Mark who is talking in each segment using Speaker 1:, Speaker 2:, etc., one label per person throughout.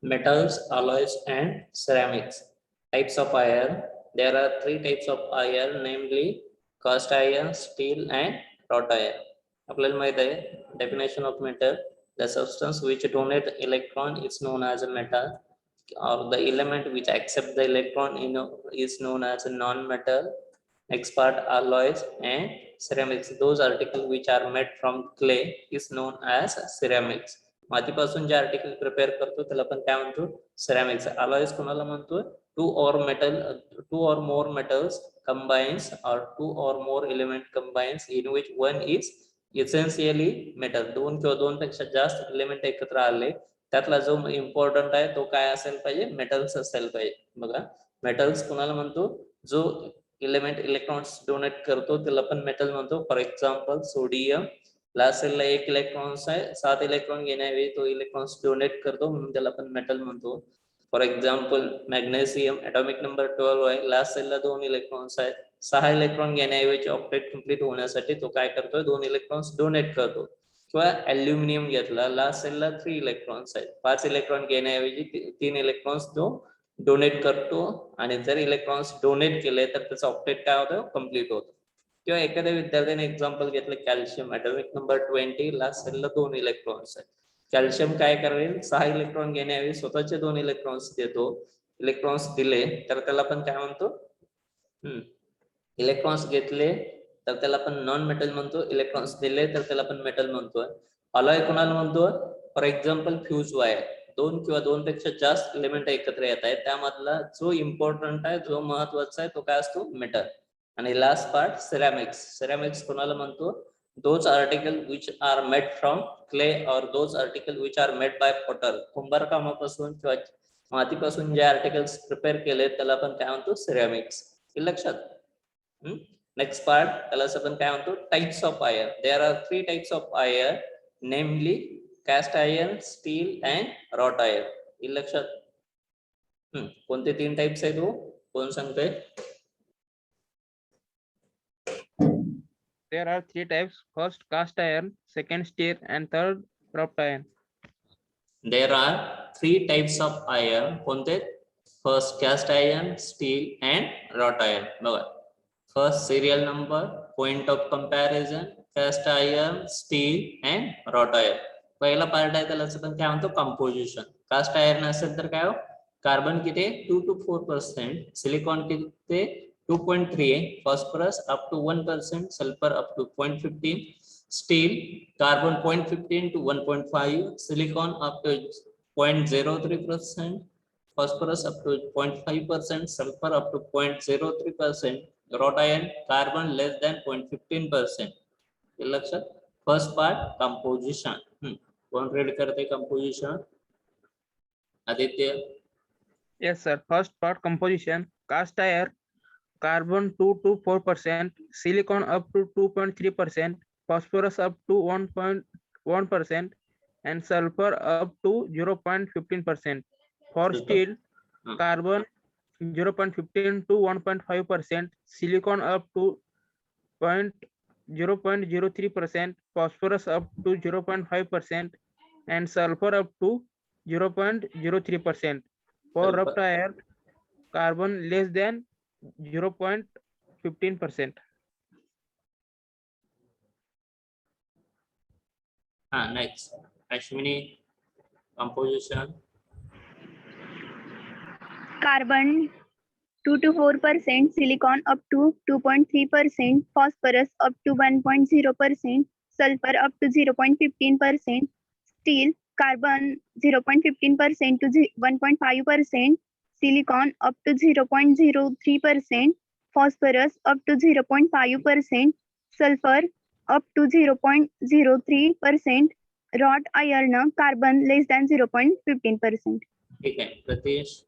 Speaker 1: Metals, alloys, and ceramics. Types of iron. There are three types of iron, namely cast iron, steel, and wrought iron. आपल्याला माहित आहे definition of metal. The substance which donate electron is known as a metal, or the element which accept the electron is known as a non-metal. Next part, alloys and ceramics. Those articles which are made from clay is known as ceramics. मातीपासून जे article prepare करतो त्याला आपण काय म्हणतो, ceramics. Alloys कोणाला म्हणतो, to और मोर metals combines or two or more element combines in which one is essentially metal. दोन किंवा दोन पेक्षा जास्त एलिमेंट एकत्र आले, त्यातला जो इम्पॉर्टंट आहे तो काय असायला पाहिजे, मेटल्स असायला पाहिजे. बघा, मेटल्स कोणाला म्हणतो, जो एलिमेंट इलेक्ट्रॉन्स डोनेट करतो त्याला आपण मेटल म्हणतो. फॉर एक्झाम्पल सोडियम, लास्ट सेलला 1 इलेक्ट्रॉन्स आहे, 7 इलेक्ट्रॉन घेण्यावेळी तो इलेक्ट्रॉन्स डोनेट करतो म्हणून त्याला आपण मेटल म्हणतो. For example magnesium, atomic number 12 आहे, लास्ट सेलला 2 इलेक्ट्रॉन्स आहेत, 6 इलेक्ट्रॉन घेण्याऐवजी ऑक्टेट कंप्लीट होण्यासाठी तो काय करतोय, 2 इलेक्ट्रॉन्स डोनेट करतो. किंवा ॲल्युमिनियम घेतला, लास्ट सेलला 3 इलेक्ट्रॉन्स आहेत, 5 इलेक्ट्रॉन घेण्याऐवजी 3 इलेक्ट्रॉन्स तो डोनेट करतो, आणि जर इलेक्ट्रॉन्स डोनेट केले तर त्याचा ऑक्टेट काय होतं, कंप्लीट होतो. किंवा एखाद्या विद्यार्थ्याने एक्झाम्पल घेतलं कॅल्शियम, ॲटॉमिक नंबर 20, लास्ट सेलला 2 इलेक्ट्रॉन्स आहेत. कॅल्शियम काय करेल, 6 इलेक्ट्रॉन घेण्याऐवजी स्वतःचे 2 इलेक्ट्रॉन्स देतो. इलेक्ट्रॉन्स दिले तर त्याला आपण काय म्हणतो, इलेक्ट्रॉन्स घेतले तर त्याला आपण नॉन मेटल म्हणतो, इलेक्ट्रॉन्स दिले तर त्याला आपण मेटल म्हणतोय. अलॉय कोणाला म्हणतो, फॉर एक्झाम्पल फ्यूज वायर, 2 किंवा 2 पेक्षा जास्त एलिमेंट एकत्र येत आहेत, त्यामधला जो इम्पॉर्टंट आहे, जो महत्वाचा आहे तो काय असतो, मेटल. आणि लास्ट पार्ट सिरॅमिक्स. सिरॅमिक्स कोणाला म्हणतो, those articles which are made from clay or those articles which are made by potter. कुंभारकामापासून किंवा मातीपासून जे आर्टिकल्स प्रिपेअर केले त्याला आपण काय म्हणतो, सिरॅमिक्स. हे लक्षात. नेक्स्ट पार्ट, त्याला आपण काय म्हणतो, types of iron. There are 3 types of iron, namely cast iron, steel and wrought iron. हे लक्षात. कोणते 3 टाइप्स आहेत, कोण सांगतोय?
Speaker 2: There are 3 types. First, cast iron. Second, steel, and third, wrought iron.
Speaker 1: There are 3 types of iron. कोणते? First, cast iron, steel, and wrought iron. बघा, first serial number, point of comparison, cast iron, steel, and wrought iron. पहिला part आहे त्याला आपण काय म्हणतो, composition. Cast iron असेल तर काय हो, कार्बन किती, 2 to 4%, सिलिकॉन किती, 2.3, phosphorus up to 1%, sulfur up to 0.15, steel, carbon 0.15 to 1.5, silicon up to 0.03%, phosphorus up to 0.5%, sulfur up to 0.03%, wrought iron, carbon less than 0.15%. हे लक्षात. First part composition. कौन read करते composition? Aditya.
Speaker 2: Yes, sir. First part, composition. Cast iron, carbon 2 to 4%, silicon up to 2.3%, phosphorus up to 1.1%, and sulfur up to 0.15%. For steel, carbon 0.15 to 1.5%, silicon up to 0.03%, phosphorus up to 0.5%, and sulfur up to 0.03%. For wrought iron, carbon less than 0.15%.
Speaker 1: Next, Ashwini, composition.
Speaker 3: Carbon 2 to 4%, silicon up to 2.3%, phosphorus up to 1.0%, sulfur up to 0.15%, steel, carbon 0.15% to 1.5%, silicon up to 0.03%, phosphorus up to 0.5%, sulfur up to 0.03%, wrought iron, carbon less than 0.15%.
Speaker 1: ठीक है, Pratish.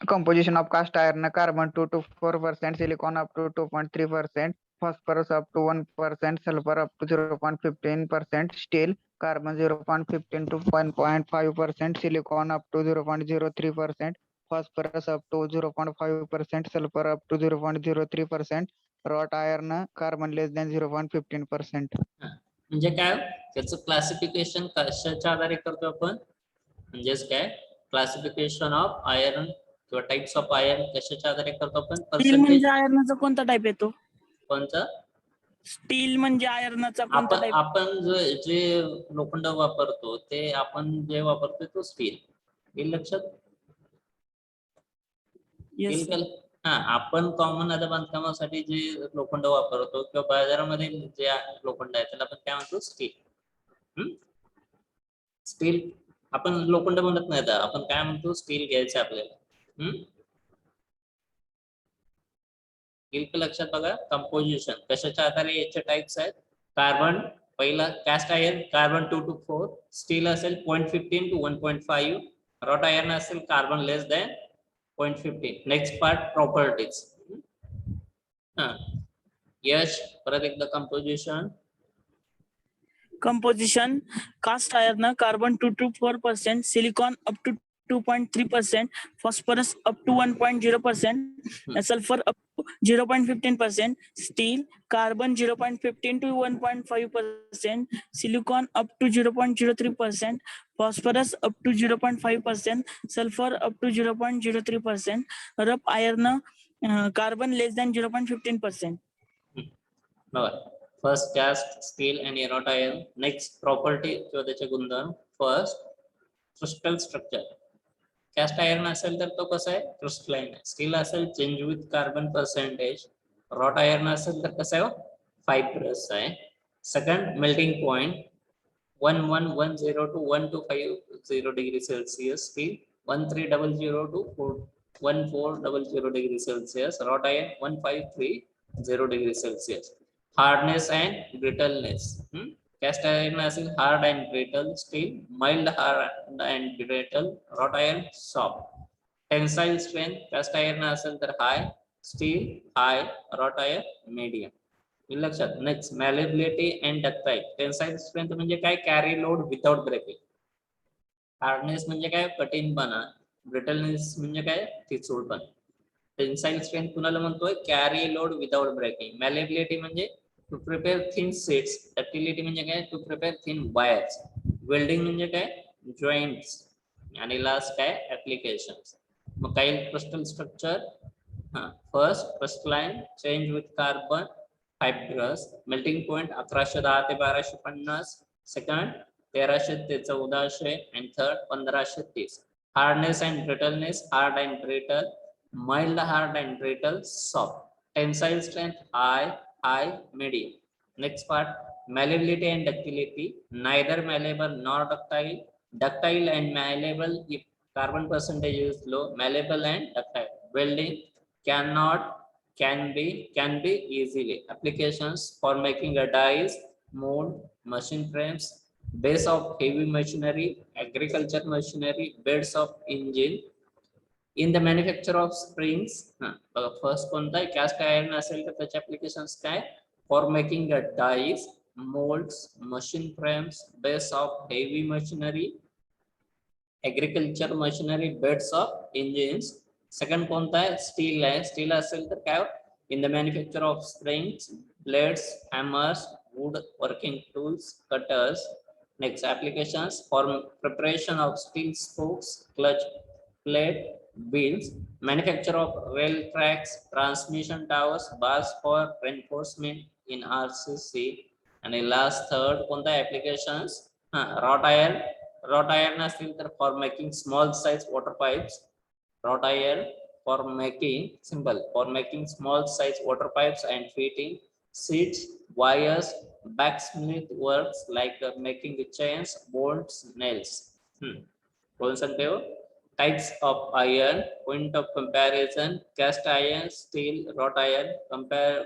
Speaker 4: Composition of cast iron, carbon 2 to 4%, silicon up to 2.3%, phosphorus up to 1%, sulfur up to 0.15%, steel, carbon 0.15 to 1.5%, silicon up to 0.03%, phosphorus up to 0.5%, sulfur up to 0.03%, wrought iron, carbon less than 0.15%.
Speaker 1: म्हणजे काय त्याचं classification कशाच्या आधारे करतो आपण, म्हणजेच काय classification of iron किंवा टाइप्स ऑफ आयर्न कशाच्या आधारे करतो आपण,
Speaker 5: स्टील
Speaker 1: पर्सेंटेज
Speaker 5: म्हणजे आयर्नचा कोणता टाइप येतो?
Speaker 1: कोणतं
Speaker 5: स्टील म्हणजे आयर्नचा कोणता
Speaker 1: आपण
Speaker 5: टाइप?
Speaker 1: आपण जे लोखंड वापरतो ते आपण जे वापरतो तो स्टील. येईल लक्षात?
Speaker 5: येस
Speaker 1: येईल का? हा, आपण कॉमन आता बांधकामासाठी जे लोखंड वापरतो किंवा बाजारामध्ये जे लोखंड आहे त्याला आपण काय म्हणतो, स्टील. स्टील आपण लोखंड म्हणत नाही, आपण काय म्हणतो, स्टील घ्यायचं आपल्याला. येईल का लक्षात? बघा कंपोजिशन कशाच्या आधारे याचे टाइप्स आहेत. कार्बन पहिला cast iron carbon 2 to 4, steel असेल 0.15 to 1.5, रॉट आयर्न असेल carbon less than 0.15. Next part properties. Yash परत एकदा composition.
Speaker 5: Composition: cast iron carbon 2 to 4%, silicon up to 2.3%, phosphorus up to 1.0%, sulfur up to 0.15%, steel carbon 0.15 to 1.5%, silicon up to 0.03%, phosphorus up to 0.5%, sulfur up to 0.03%, rough iron carbon less than 0.15%.
Speaker 1: First cast steel आणि wrought iron. Next property किंवा त्याचे गुणधर्म. First crystal structure. Cast iron असेल तर तो कसा आहे, crystalline आहे. स्टील असेल change with carbon percentage. Wrought iron असेल तर कसं आहे, फायब्रस आहे. Second melting point 1110 to 1250 degree Celsius. Steel 1300 to 1400 degree Celsius. Wrought iron 1530 degree Celsius. Hardness and brittleness. Cast iron असेल hard and brittle. Steel mild hard and brittle. Wrought iron soft. Tensile strength cast iron असेल तर high, steel high, wrought iron medium. लक्षात. Next malleability and ductile. Tensile strength म्हणजे काय, carry load without breaking. Hardness म्हणजे काय, कठीणपणा. Brittleness म्हणजे काय, ठिसूळपणा. Tensile strength कुणाला म्हणतोय, carry load without breaking. Malleability म्हणजे to prepare thin sheets. Ductility म्हणजे काय, to prepare thin wires. Welding म्हणजे काय, जॉईंट्स. आणि लास्ट काय, ऍप्लिकेशन्स. मग काही crystal structure. First crystalline change with carbon fibrous. Melting point 1110 ते 1250. सेकंड 1300 ते 1400. And third 1530. Hardness and brittleness hard and brittle. Mild, hard and brittle, soft. Tensile strength high, medium. Next part malleability and ductility. Neither malleable nor ductile. Ductile and malleable if carbon percentage is low. Malleable and ductile. Welding can be easily. Applications for making a dies, mold, machine frames, base of heavy machinery, agriculture machinery, beds of engine. In the manufacture of springs. बघा first कोणता आहे, cast iron असेल तर त्याचे applications काय, for making a dies, moulds, machine frames, base of heavy machinery, agriculture machinery, beds of engines. Second कोणता आहे, steel आहे. स्टील असेल तर काय, इन the manufacture of springs, blades, hammers, wood working tools, cutters. Next applications for preparation of steel spokes, clutch plate, wheels, manufacture of rail tracks, transmission towers, bars for reinforcement in RCC. And the last third कोणता applications, wrought iron असेल तर for making small size water pipes. Wrought iron for making small size water pipes and fitting seats, wires, backsmith works like making chains, bolts, nails. बोल सकते हो. Types of iron, point of comparison, cast iron, steel, wrought iron.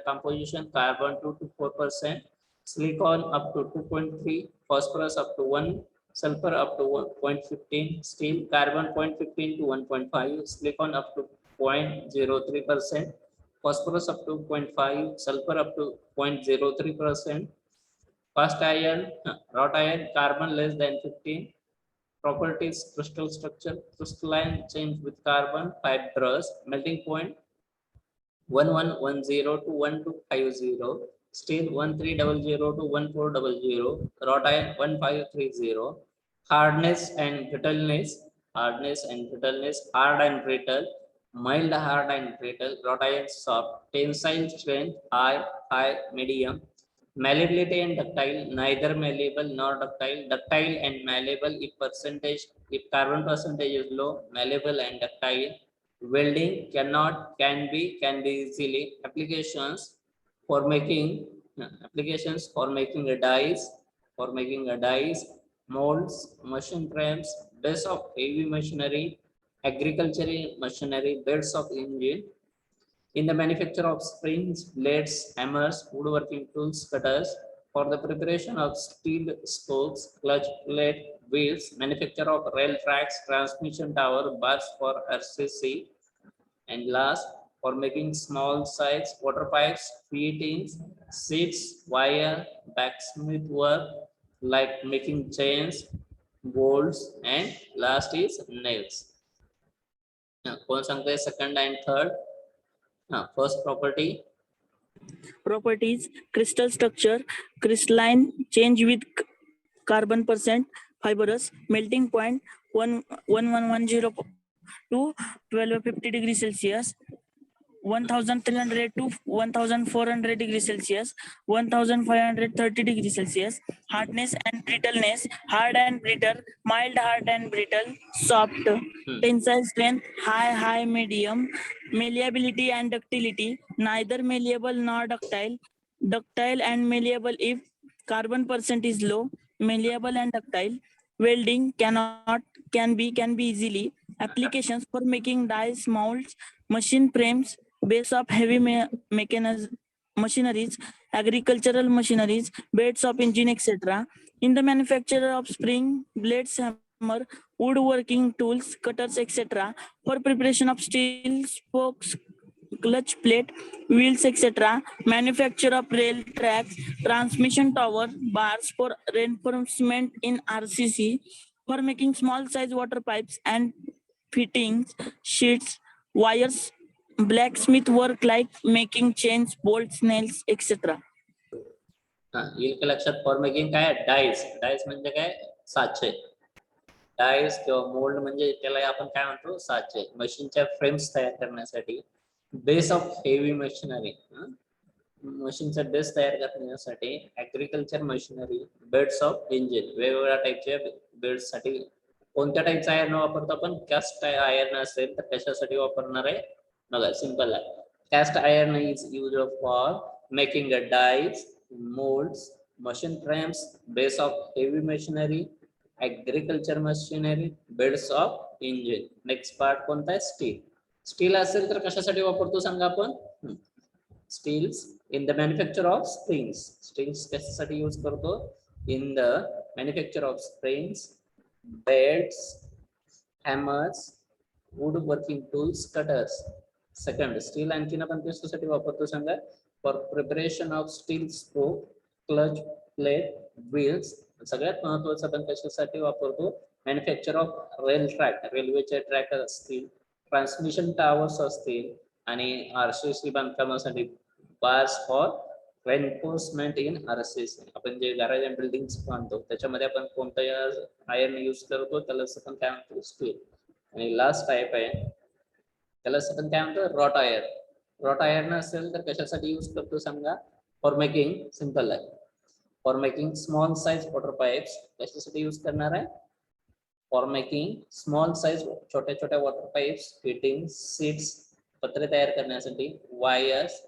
Speaker 1: Composition carbon 2 to 4%, silicon up to 2.3, phosphorus up to 1, sulfur up to 1.15, steel carbon 0.15 to 1.5, silicon up to 0.03%, phosphorus up to 0.5, sulfur up to 0.03%. Cast iron, wrought iron, carbon less than 15. Properties, crystal structure, crystalline change with carbon, fibrous, melting point 1110 to 1250. steel 1300 to 1400, wrought iron 1530, hardness and brittleness, hard and brittle, mild, hard and brittle, wrought iron soft, tensile strength high, medium, malleability and ductile, neither malleable nor ductile, ductile and malleable if carbon percentage is low, malleable and ductile, welding can be easily, applications for making a dies, molds, machine frames, base of heavy machinery, agricultural machinery, beds of engine, in the manufacture of springs, blades, hammers, woodworking tools, cutters, for the preparation of steel spokes, clutch plate, wheels, manufacture of rail tracks, transmission tower, bars for RCC, and last, for making small size water pipes, fittings, seats, wire, backsmith work, like making chains, bolts, and last is nails. कौन सांगते second and third? First property.
Speaker 5: Properties: crystal structure, crystalline, change with carbon percent, fibrous, melting point 1110 to 1250 degrees Celsius, 1300 to 1400 degrees Celsius, 1530 degrees Celsius, hardness and brittleness, hard and brittle, mild, hard and brittle, soft, tensile strength, high, medium, malleability and ductility, neither malleable nor ductile, ductile and malleable if carbon percent is low, malleable and ductile, welding can be easily, applications for making dies, molds, machine frames, base of heavy machineries, agricultural machineries, beds of engine, etc. In the manufacture of spring, blades, hammer, woodworking tools, cutters, etc. For preparation of steel spokes, clutch plate, wheels, etc. Manufacture of rail tracks, transmission tower, bars for reinforcement in RCC. For making small size water pipes and fittings, sheets, wires, blacksmith work like making chains, bolts, nails, etc.
Speaker 1: येईल का लक्षात? For making काय dice म्हणजे काय? साचे. Dice किंवा mould म्हणजे त्याला आपण काय म्हणतो? साचे. मशीनच्या फ्रेम्स तयार करण्यासाठी, बेस ऑफ हेवी मशिनरी, मशीनचा बेस तयार करण्यासाठी, agriculture machinery, beds of engine, वेगवेगळ्या टाईपच्या बेड्स साठी. कोणत्या टाईपचा आयर्न वापरतो आपण? कास्ट आयर्न असेल तर कशासाठी वापरणार आहे? बघा सिंपल आहे. Cast iron is used for making a dies, molds, machine frames, base of heavy machinery, agriculture machinery, beds of engine. Next part कोणता आहे? स्टील. स्टील असेल तर कशासाठी वापरतो सांगा आपण? Steels in the manufacture of springs. Steels कशासाठी use करतो? In the manufacture of springs, beds, hammers, wood working tools, cutters. Second, steel आणखीन आपण कशासाठी वापरतो सांगा? For preparation of steel spoke, clutch plate, wheels. सगळ्यात महत्वाचं आपण कशासाठी वापरतो? मॅन्युफॅक्चर ऑफ रेल ट्रॅक, रेल्वेचे ट्रॅक असतील, ट्रान्समिशन टावर्स असतील, आणि आरसीसी बांधकामासाठी bars for reinforcement in RCC. आपण जे गॅरेज अँड बिल्डिंग्स बांधतो त्याच्यामध्ये आपण कोणतं आयर्न यूज करतो? त्याला आपण काय म्हणतो? स्टील. आणि लास्ट टाईप आहे त्याला आपण काय म्हणतो? Wrought iron. रॉट आयर्न असेल तर कशासाठी यूज करतो सांगा? फॉर मेकिंग, सिंपल आहे, for making small size water pipes. कशासाठी यूज करणार आहे? फॉर मेकिंग स्मॉल साइज छोट्या छोट्या वॉटर पाइप्स, फिटिंग, सीट्स, पत्रे तयार करण्यासाठी, वायर्स,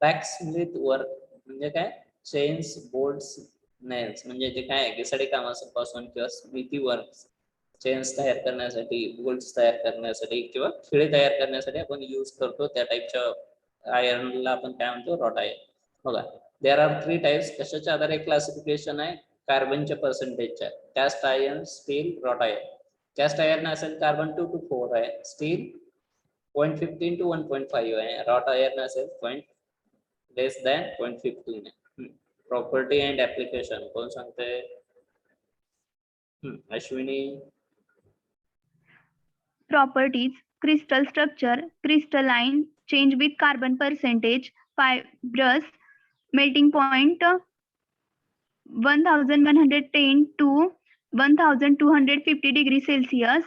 Speaker 1: बॅकस्मिथ वर्क म्हणजे काय? चेन्स, बोल्ट्स, नेल्स म्हणजे जे काय घिसाडी कामापासून किंवा स्मिथी वर्क, चेन्स तयार करण्यासाठी, बोल्ट्स तयार करण्यासाठी किंवा खिळे तयार करण्यासाठी आपण यूज करतो. त्या टाईपच्या आयर्नला आपण काय म्हणतो? Wrought iron. बघा, देर आर 3 टाइप्स. कशाच्या आधारे क्लासिफिकेशन आहे? कार्बनच्या पर्सेंटेजच्या. Cast iron, steel, wrought iron. Cast iron असेल कार्बन 2 to 4 आहे, स्टील 0.15 to 1.5 आहे, रॉट आयर्न असेल less than 0.15 आहे. प्रॉपर्टी अँड ऍप्लिकेशन कोण सांगते? Ashwini.
Speaker 3: Properties: crystal structure, crystalline, change with carbon percentage, fibrous, melting point 1110 to 1250 degrees Celsius,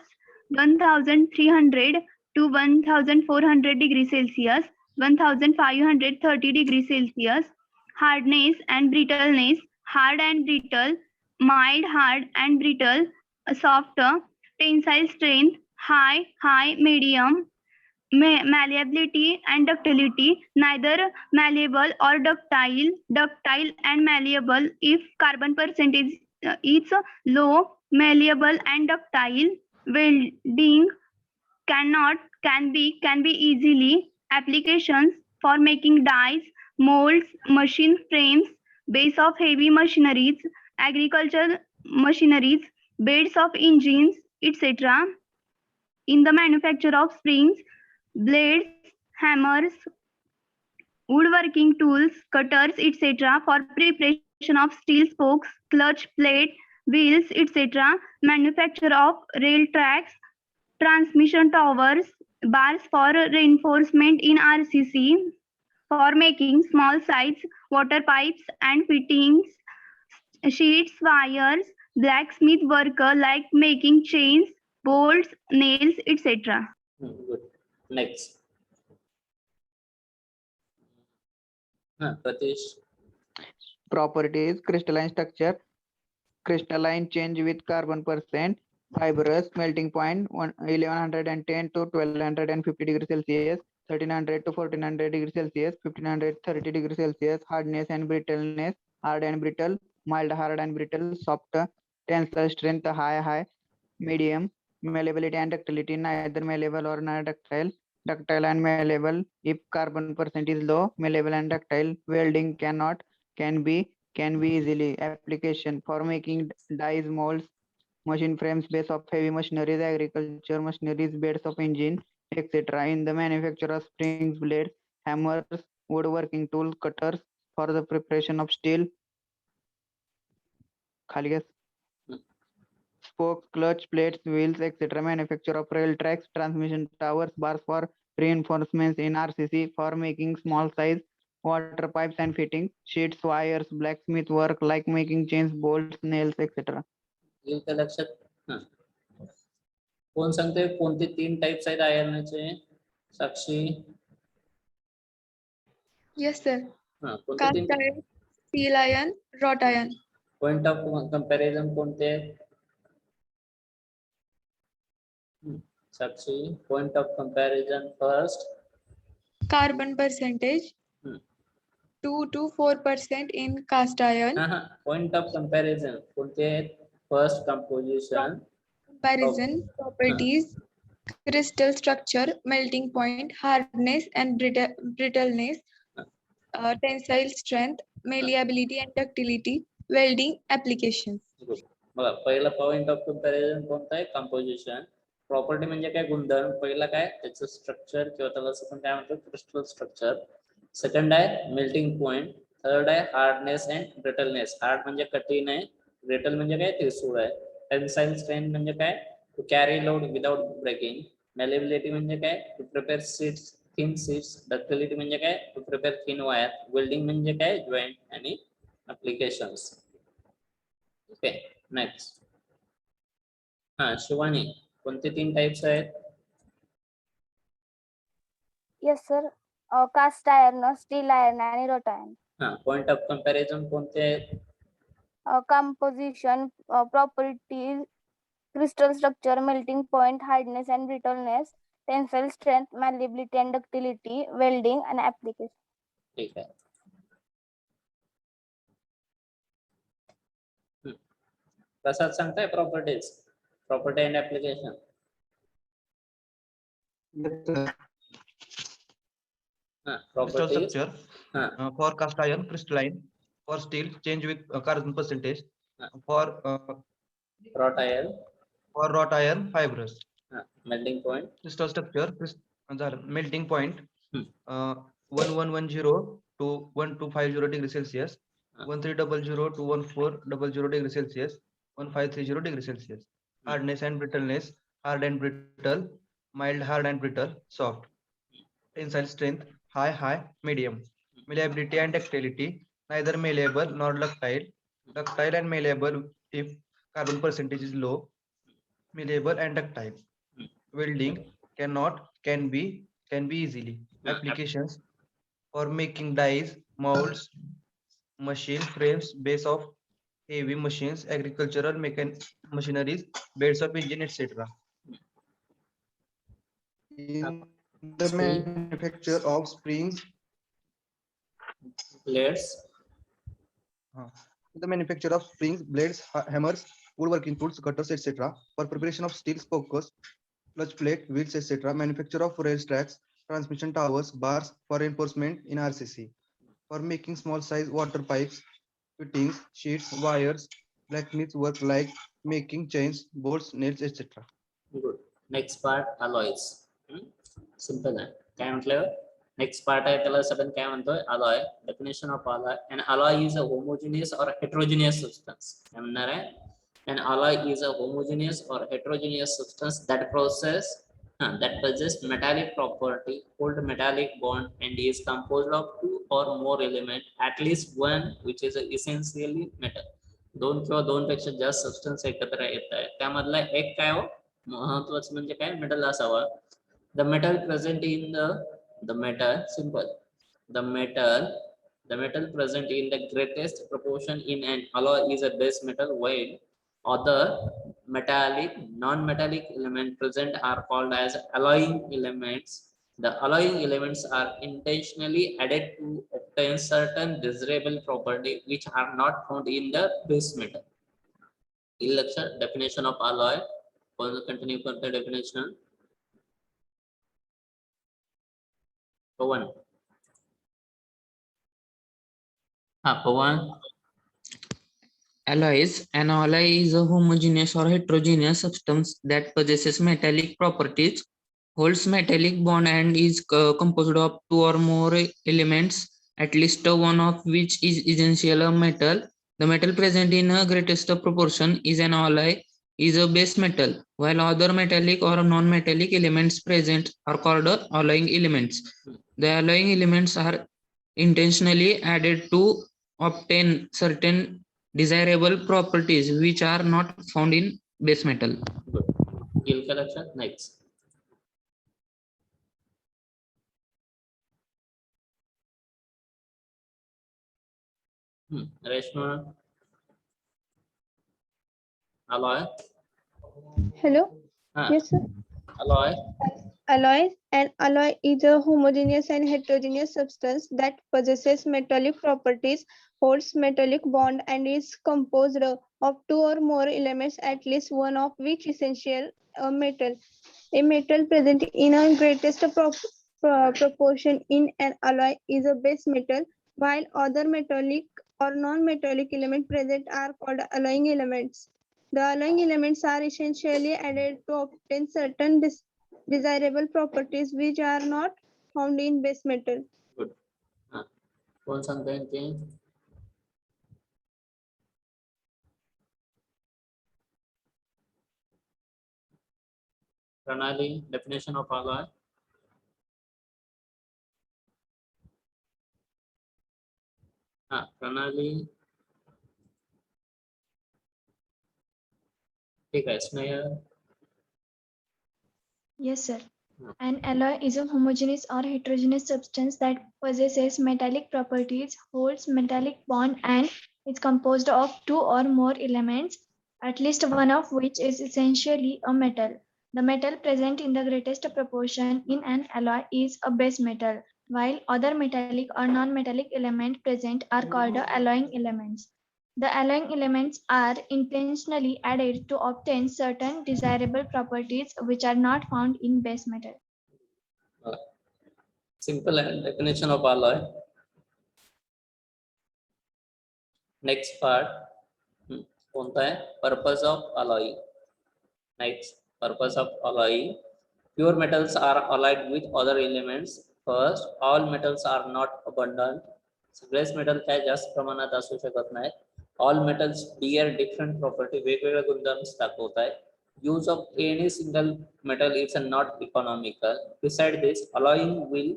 Speaker 3: 1300 to 1400 degrees Celsius, 1530 degrees Celsius, hardness and brittleness, hard and brittle, mild, hard and brittle, soft, tensile strength, high, medium, malleability and ductility, neither malleable or ductile and malleable if carbon percentage is low, malleable and ductile, welding can be easily, applications for making dies, molds, machine frames, base of heavy machineries, agricultural machineries, beds of engines, etc. In the manufacture of springs, blades, hammers, woodworking tools, cutters, etc. for preparation of steel spokes, clutch plate, wheels, etc. Manufacture of rail tracks, transmission towers, bars for reinforcement in RCC, for making small size water pipes and fittings, sheets, wires, blacksmith worker like making chains, bolts, nails, etc.
Speaker 1: Good. Next. Pratish.
Speaker 4: Properties: crystalline structure, crystalline change with carbon percent, fibrous, melting point 1110 to 1250 degrees Celsius, 1300 to 1400 degrees Celsius, 1530 degrees Celsius, hardness and brittleness, hard and brittle, mild, hard and brittle, soft, tensile strength, high, medium, malleability and ductility, neither malleable or not ductile, ductile and malleable if carbon percent is low, malleable and ductile, welding can be easily, application for making dies, molds, machine frames, base of heavy machineries, agriculture machineries, beds of engine, etc. In the manufacture of springs, blades, hammers, woodworking tools, cutters for the preparation of steel, खाली है, spokes, clutch plates, wheels, etc. Manufacture of rail tracks, transmission towers, bars for reinforcements in RCC for making small size water pipes and fittings, sheets, wires, blacksmith work like making chains, bolts, nails, etc.
Speaker 1: येईल का लक्षात? कोण सांगते कोणते 3 types आहेत आयर्नचे? साक्षी.
Speaker 6: Yes, sir.
Speaker 1: कोणते
Speaker 6: Cast
Speaker 1: 3
Speaker 6: iron, steel iron, wrought iron.
Speaker 1: Point of comparison कोणते आहेत? Sakshi, point of comparison first.
Speaker 6: Carbon percentage 2 to 4% in cast iron.
Speaker 1: Point of comparison कोणते आहेत? First composition.
Speaker 6: Comparison properties: crystal structure, melting point, hardness and brittleness, tensile strength, malleability and ductility, welding applications.
Speaker 1: बघा, पहिला point of comparison कोणता आहे? Composition. Property म्हणजे काय? गुणधर्म. पहिला काय? त्याचं स्ट्रक्चर किंवा त्याला असं पण काय म्हणतो? Crystal structure. सेकंड आहे मेल्टिंग पॉइंट. थर्ड आहे हार्डनेस अँड ब्रिटलनेस. हार्ड म्हणजे कठीण आहे, ब्रिटल म्हणजे काय? ठिसूळ आहे. टेन्साइल स्ट्रेंथ म्हणजे काय? To carry load without breaking. Malleability म्हणजे काय? To prepare sheets, thin sheets. Ductility म्हणजे काय? To prepare thin wire. Welding म्हणजे काय? जॉईंट आणि ऍप्लिकेशन्स. Okay, next. शिवानी, कोणते 3 टाइप्स आहेत?
Speaker 7: Yes sir, cast iron, steel iron आणि wrought iron.
Speaker 1: Point of comparison कोणते आहेत?
Speaker 7: Composition, properties, crystal structure, melting point, hardness and brittleness, tensile strength, malleability and ductility, welding आणि application.
Speaker 1: ठीक आहे. प्रसाद सांगताय properties, property and application.
Speaker 8: Crystal structure for cast iron, crystalline. For steel, change with carbon percentage. For
Speaker 1: wrought iron,
Speaker 8: fibrous.
Speaker 1: melting point.
Speaker 8: Crystal structure, melting point 1110 to 1250 degrees Celsius, 1300 to 1400 degrees Celsius, 1530 degrees Celsius. Hardness and brittleness: hard and brittle, mild, hard and brittle, soft. Tensile strength: high, medium. Malleability and ductility: neither malleable nor ductile. Ductile and malleable if carbon percentage is low. Malleable and ductile. Welding can be easily. Applications for making dies, molds, machine frames, base of heavy machines, agricultural machineries, beds of engine, etc. In the
Speaker 1: Spring.
Speaker 8: manufacture of springs,
Speaker 1: Blades.
Speaker 8: the manufacture of springs, blades, hammers, woodworking tools, cutters, etc. For preparation of steel spokes, clutch plate, wheels, etc. Manufacture of rail tracks, transmission towers, bars for reinforcement in RCC. For making small size water pipes, fittings, sheets, wires, blacksmith work like making chains, bolts, nails, etc.
Speaker 1: Good. Next part alloys. Simple आहे. काय म्हटलं next part आहे त्याला आपण काय म्हणतोय alloy. Definition of alloy. An alloy is a homogeneous or heterogeneous substance. काय म्हणणार आहे? An alloy is a homogeneous or heterogeneous substance that possess metallic property, hold metallic bond, and is composed of two or more elements, at least one which is essentially metal. दोन किंवा दोन पेक्षा जास्त substance एकत्र येत आहे त्यामधला एक काय हो महत्वाचं म्हणजे काय मेटल असावा. The metal present in the metal simple the metal present in the greatest proportion in an alloy is a base metal, while other metallic non-metallic elements present are called as alloying elements. The alloying elements are intentionally added to obtain certain desirable property which are not found in the base metal. Definition of alloy. Continue with the definition. Pawan. Pawan.
Speaker 9: Alloys. An alloy is a homogeneous or heterogeneous substance that possesses metallic properties, holds metallic bond, and is composed of two or more elements, at least one of which is essential a metal. The metal present in a greatest proportion is an alloy, is a base metal, while other metallic or non-metallic elements present are called alloying elements. The alloying elements are intentionally added to obtain certain desirable properties which are not found in base metal.
Speaker 1: Good. Next. Reshma. Alloy.
Speaker 3: Hello. Yes, sir.
Speaker 1: Alloy.
Speaker 3: Alloys. An alloy is a homogeneous and heterogeneous substance that possesses metallic properties, holds metallic bond, and is composed of two or more elements, at least one of which essential a metal. A metal present in a greatest proportion in an alloy is a base metal, while other metallic or non-metallic elements present are called alloying elements. The alloying elements are essentially added to obtain certain desirable properties which are not found in base metal.
Speaker 1: Good. Kौन सांगता है इनके? Pranali, definition of alloy. Pranali. ठीक है Sneha.
Speaker 10: Yes, sir. An alloy is a homogeneous or heterogeneous substance that possesses metallic properties, holds metallic bond, and is composed of two or more elements, at least one of which is essentially a metal. The metal present in the greatest proportion in an alloy is a base metal, while other metallic or non-metallic elements present are called alloying elements. The alloying elements are intentionally added to obtain certain desirable properties which are not found in base metal.
Speaker 1: Simple definition of alloy. Next part. कोणता है? Purpose of alloy. Next, purpose of alloy. Pure metals are alloyed with other elements. First, all metals are not abundant. सगळेच metal काय जास्त प्रमाणात असू शकत नाहीत. All metals bear different property, वेगवेगळे गुणधर्म दाखवत आहेत. Use of any single metal is not economical. Besides this, alloying will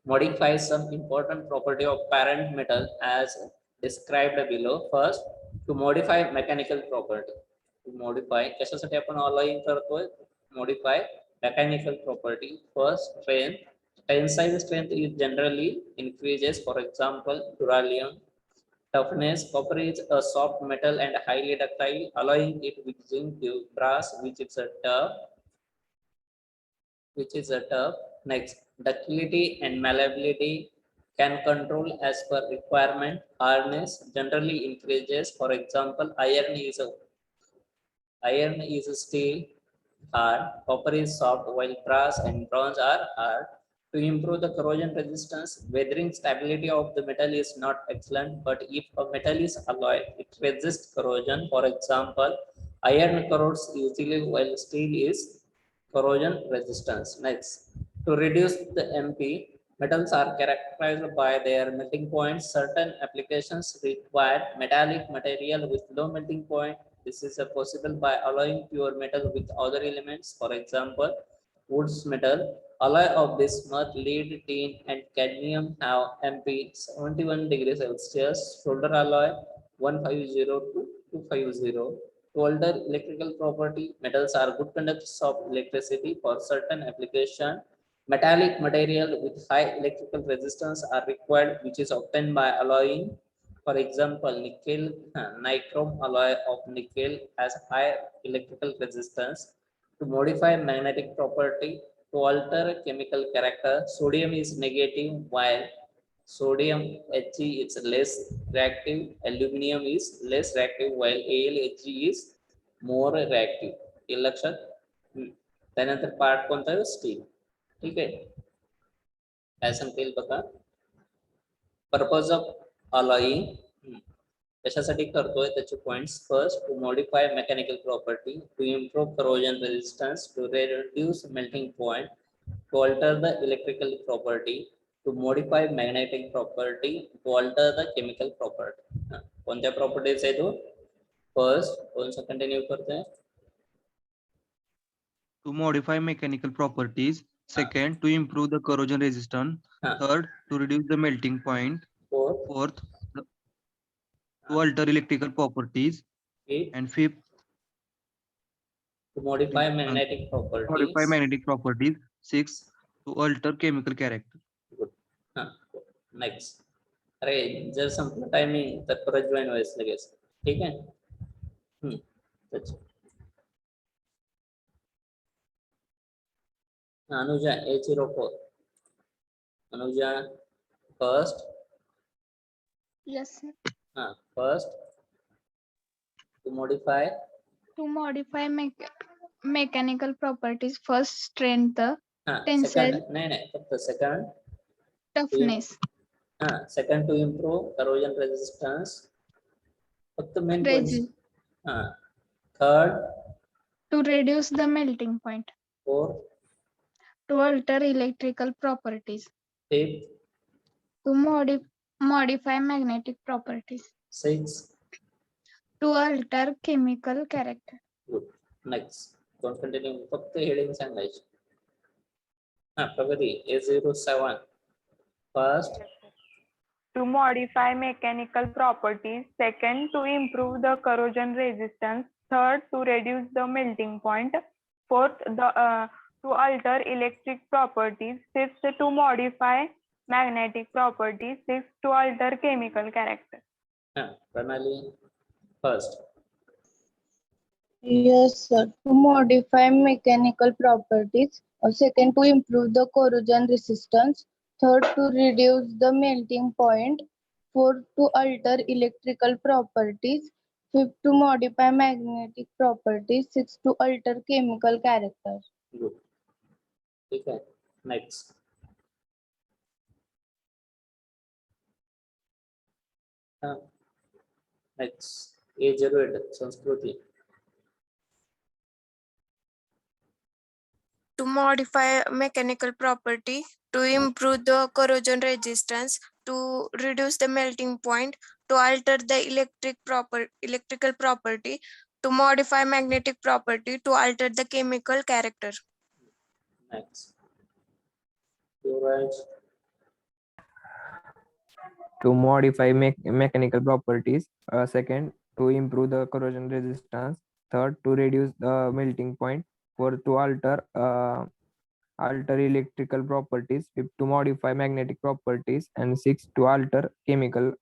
Speaker 1: modify some important property of parent metal as described below. First, to modify mechanical property. To modify, कशासाठी आपण alloying करतोय? Modify mechanical property. First, strength. Tensile strength is generally increases. For example, duralium. Toughness. Copper is a soft metal and highly ductile, allowing it with zinc to brass, which is a tough. Next, ductility and malleability can control as per requirement. Hardness generally increases. For example, iron is a steel hard, copper is soft, while brass and bronze are hard. To improve the corrosion resistance, weathering stability of the metal is not excellent, but if a metal is alloyed, it resists corrosion. For example, iron corrodes easily while steel is corrosion resistance. Next, to reduce the MP, metals are characterized by their melting points. Certain applications require metallic material with low melting point. This is possible by alloying pure metal with other elements. For example, woods metal. Alloy of bismuth, lead, tin, and cadmium have MP 71 degrees Celsius. Solder alloy 150 to 250. To alter electrical property, metals are good conductors of electricity. For certain application, metallic material with high electrical resistance are required, which is obtained by alloying. For example, nickel, nichrome alloy of nickel has high electrical resistance. To modify magnetic property, to alter chemical character, sodium is negative while sodium Hg is less reactive, aluminum is less reactive while AlHg is more reactive. हे लक्षात. त्यानंतर part कोणता आहे? Steel. ठीक आहे. काय सांगता येईल बघा. पर्पज ऑफ अलॉइंग कशासाठी करतोय त्याचे points. First, to modify mechanical property, to improve corrosion resistance, to reduce melting point, to alter the electrical property, to modify magnetic property, to alter the chemical property. कोणत्या properties आहे तो? First कोणसा continue करतोय?
Speaker 8: To modify mechanical properties. Second, to improve the corrosion resistance. Third, to reduce the melting point. Fourth, to alter electrical properties. And fifth,
Speaker 1: to modify magnetic properties.
Speaker 8: Modify magnetic properties. Sixth, to alter chemical character.
Speaker 1: Next. अरे जर संपलं timing तर परत join व्हायचं लगेच. ठीक आहे. Anuja A04. Anuja first.
Speaker 10: Yes, sir.
Speaker 1: First, to modify
Speaker 10: mechanical properties. First, strength, tensile,
Speaker 1: second, नहीं फक्त second,
Speaker 10: toughness,
Speaker 1: second to improve corrosion resistance, फक्त main points. Third,
Speaker 10: to reduce the melting point.
Speaker 1: Fourth,
Speaker 10: to alter electrical properties.
Speaker 1: Fifth,
Speaker 10: to modify magnetic properties.
Speaker 1: Sixth,
Speaker 10: to alter chemical character.
Speaker 1: Good. Next, don't continue. फक्त heading सांगायचे. प्रगती A07. First,
Speaker 11: to modify mechanical properties. Second, to improve the corrosion resistance. Third, to reduce the melting point. Fourth, to alter electric properties. Fifth, to modify magnetic properties. Sixth, to alter chemical character.
Speaker 1: Pranali, first.
Speaker 3: Yes, sir. To modify mechanical properties. Second, to improve the corrosion resistance. Third, to reduce the melting point. Fourth, to alter electrical properties. Fifth, to modify magnetic properties. Sixth, to alter chemical character.
Speaker 1: Good. ठीक है. Next. Next, A08, संस्कृति.
Speaker 12: To modify mechanical property, to improve the corrosion resistance, to reduce the melting point, to alter the electrical property, to modify magnetic property, to alter the chemical character.
Speaker 1: Next. You're right.
Speaker 13: to modify mechanical properties. Second, to improve the corrosion resistance. Third, to reduce the melting point. Fourth, to alter electrical properties. Fifth, to modify magnetic properties. And sixth, to alter chemical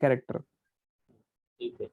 Speaker 13: character.
Speaker 1: ठीक है.